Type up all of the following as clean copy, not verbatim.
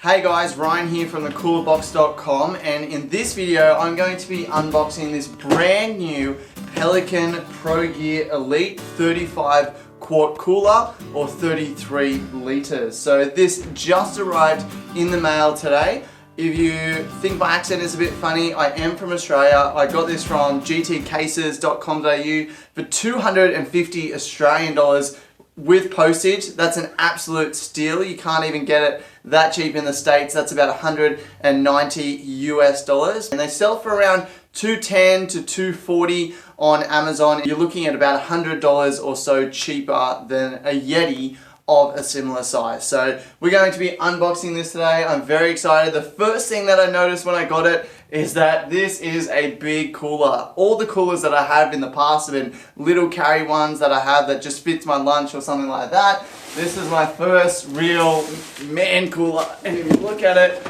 Hey guys, Ryan here from thecoolerbox.com, and in this video I'm going to be unboxing this brand new Pelican Progear Elite 35 quart cooler or 33 litres. So this just arrived in the mail today. If you think my accent is a bit funny, I am from Australia. I got this from gtcases.com.au for 250 Australian dollars with postage. That's an absolute steal. You can't even get it that cheap in the States. That's about 190 US dollars. And they sell for around 210 to 240 on Amazon. You're looking at about $100 or so cheaper than a Yeti of a similar size. So we're going to be unboxing this today. I'm very excited. The first thing that I noticed when I got it is that this is a big cooler. All the coolers that I have in the past have been little carry ones that I have that just fits my lunch or something like that. This is my first real man cooler, and if you look at it,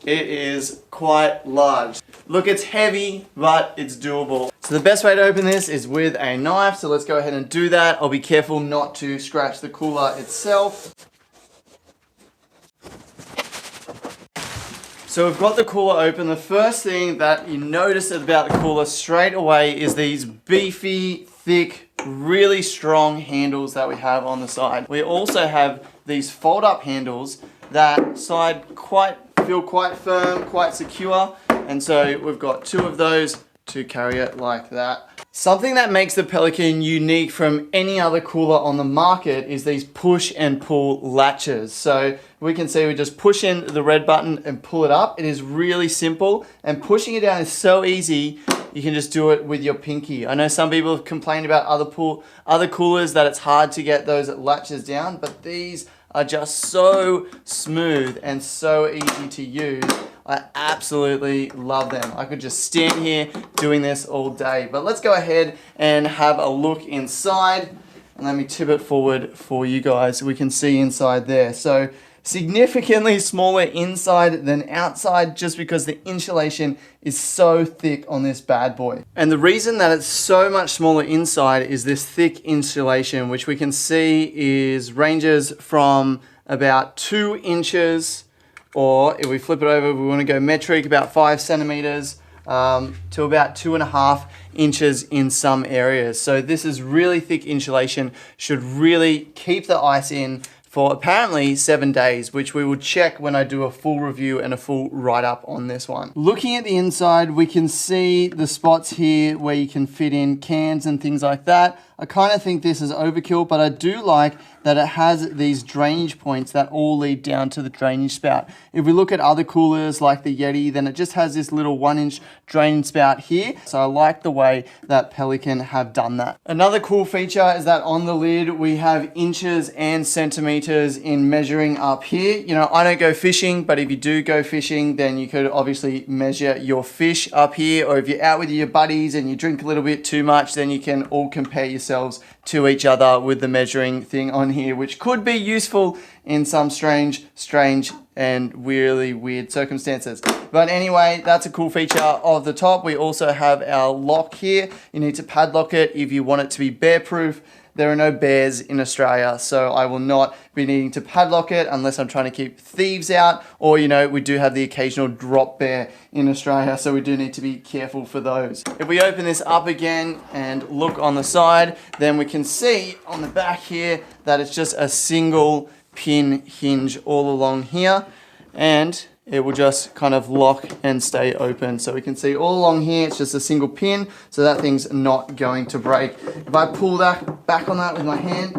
it is quite large. Look, it's heavy, but it's doable. So the best way to open this is with a knife, so let's go ahead and do that. I'll be careful not to scratch the cooler itself. So we've got the cooler open. The first thing that you notice about the cooler straight away is these beefy, thick, really strong handles that we have on the side. We also have these fold-up handles that feel quite firm, quite secure, and so we've got two of those to carry it like that. Something that makes the Pelican unique from any other cooler on the market is these push and pull latches. So we can see we just push in the red button and pull it up. It is really simple, and pushing it down is so easy. You can just do it with your pinky. I know some people have complained about other coolers that it's hard to get those latches down, but these are just so smooth and so easy to use. I absolutely love them. I could just stand here doing this all day. But let's go ahead and have a look inside. And let me tip it forward for you guys so we can see inside there. So significantly smaller inside than outside, just because the insulation is so thick on this bad boy. And the reason that it's so much smaller inside is this thick insulation, which we can see ranges from about 2 inches, or if we flip it over, we want to go metric, about 5 centimeters to about 2.5 inches in some areas. So this is really thick insulation, should really keep the ice in for apparently 7 days, which we will check when I do a full review and a full write-up on this one. Looking at the inside, we can see the spots here where you can fit in cans and things like that. I kind of think this is overkill, but I do like that it has these drainage points that all lead down to the drainage spout. If we look at other coolers like the Yeti, then it just has this little 1-inch drainage spout here. So I like the way that Pelican have done that. Another cool feature is that on the lid, we have inches and centimeters in measuring up here. You know, I don't go fishing, but if you do go fishing, then you could obviously measure your fish up here, or if you're out with your buddies and you drink a little bit too much, then you can all compare yourselves to each other with the measuring thing on here, which could be useful in some strange and really weird circumstances. But anyway, that's a cool feature of the top. We also have our lock here. You need to padlock it if you want it to be bear proof. There are no bears in Australia, so I will not be needing to padlock it unless I'm trying to keep thieves out, or, you know, we do have the occasional drop bear in Australia, so we do need to be careful for those. If we open this up again and look on the side, then we can see on the back here that it's just a single pin hinge all along here, and it will just kind of lock and stay open. So we can see all along here, it's just a single pin, so that thing's not going to break. If I pull that back on that with my hand,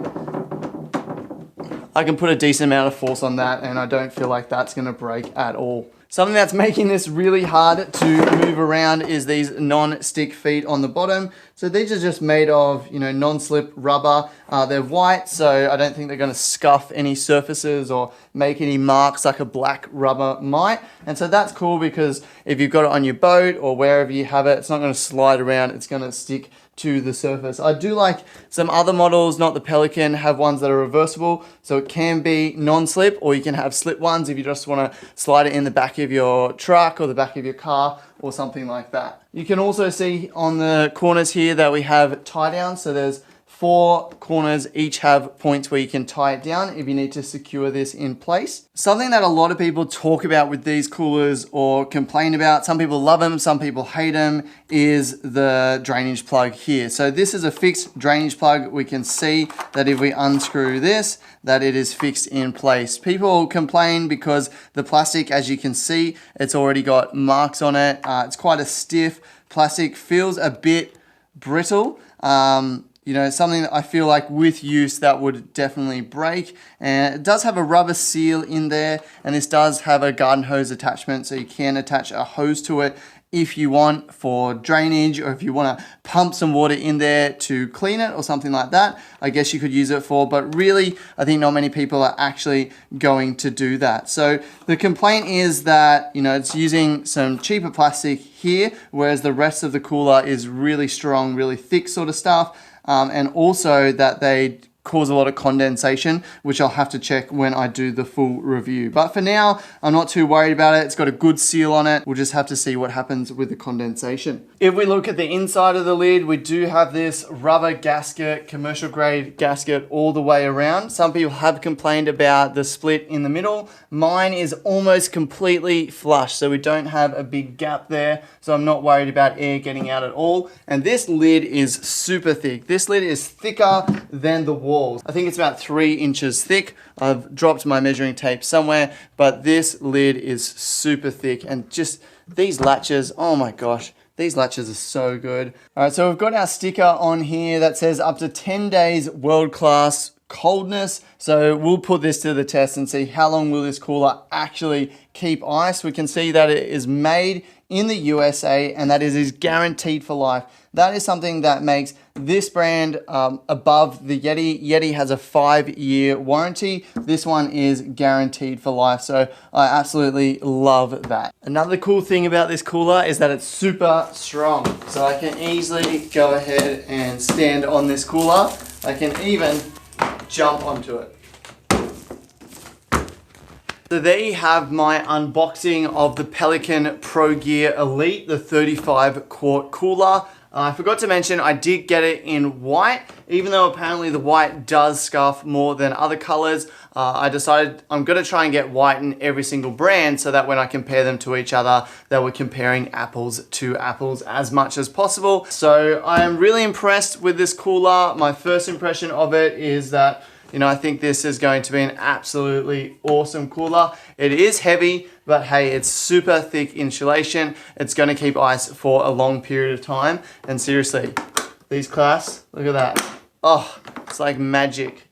I can put a decent amount of force on that, and I don't feel like that's gonna break at all. Something that's making this really hard to move around is these non-stick feet on the bottom. So these are just made of, you know, non-slip rubber. They're white, so I don't think they're gonna scuff any surfaces or make any marks like a black rubber might. And so that's cool, because if you've got it on your boat or wherever you have it, it's not gonna slide around, it's gonna stick to the surface. I do like some other models, not the Pelican, have ones that are reversible, so it can be non-slip, or you can have slip ones if you just want to slide it in the back of your truck or the back of your car or something like that. You can also see on the corners here that we have tie downs, so there's 4 corners each have points where you can tie it down if you need to secure this in place. Something that a lot of people talk about with these coolers or complain about, some people love them, some people hate them, is the drainage plug here. So this is a fixed drainage plug. We can see that if we unscrew this, that it is fixed in place. People complain because the plastic, as you can see, it's already got marks on it. It's quite a stiff plastic, feels a bit brittle. You know, something that I feel like with use that would definitely break. And it does have a rubber seal in there, and this does have a garden hose attachment, so you can attach a hose to it if you want for drainage, or if you want to pump some water in there to clean it or something like that, I guess you could use it for, but really I think not many people are actually going to do that. So the complaint is that, you know, it's using some cheaper plastic here, whereas the rest of the cooler is really strong, really thick sort of stuff, and also that they cause a lot of condensation, which I'll have to check when I do the full review. But for now, I'm not too worried about it. It's got a good seal on it. We'll just have to see what happens with the condensation. If we look at the inside of the lid, we do have this rubber gasket, commercial grade gasket all the way around. Some people have complained about the split in the middle. Mine is almost completely flush, so we don't have a big gap there. So I'm not worried about air getting out at all. And this lid is super thick. This lid is thicker than the wall. I think it's about 3 inches thick. I've dropped my measuring tape somewhere, but this lid is super thick, and just these latches, oh my gosh, these latches are so good. All right, so we've got our sticker on here that says up to 10 days world-class coldness. So we'll put this to the test and see how long will this cooler actually keep ice. We can see that it is made in the USA, and that is guaranteed for life. That is something that makes this brand above the Yeti. Yeti has a 5-year warranty. This one is guaranteed for life, so I absolutely love that. Another cool thing about this cooler is that it's super strong. So I can easily go ahead and stand on this cooler. I can even jump onto it. So there you have my unboxing of the Pelican Progear Elite, the 35 quart cooler. I forgot to mention I did get it in white, even though apparently the white does scuff more than other colors. I decided I'm gonna try and get white in every single brand so that when I compare them to each other, that we're comparing apples to apples as much as possible. So I am really impressed with this cooler. My first impression of it is that, you know, I think this is going to be an absolutely awesome cooler. It is heavy, but hey, it's super thick insulation. It's gonna keep ice for a long period of time. And seriously, these clasps, look at that. Oh, it's like magic.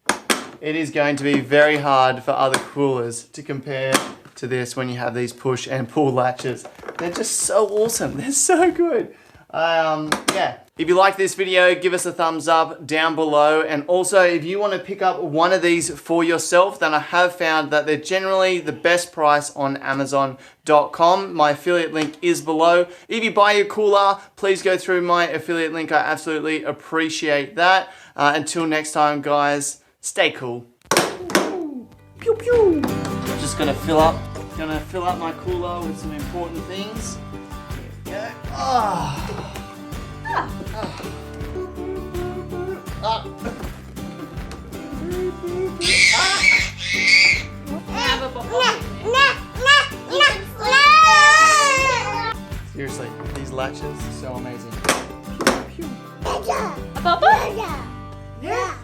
It is going to be very hard for other coolers to compare to this when you have these push and pull latches. They're just so awesome. They're so good. Yeah. If you like this video, give us a thumbs up down below. And also, if you want to pick up one of these for yourself, then I have found that they're generally the best price on Amazon.com. My affiliate link is below. If you buy your cooler, please go through my affiliate link. I absolutely appreciate that. Until next time, guys, stay cool. Pew pew. I'm just gonna fill up my cooler with some important things. There we go. Oh. Seriously, these latches are so amazing. Yeah.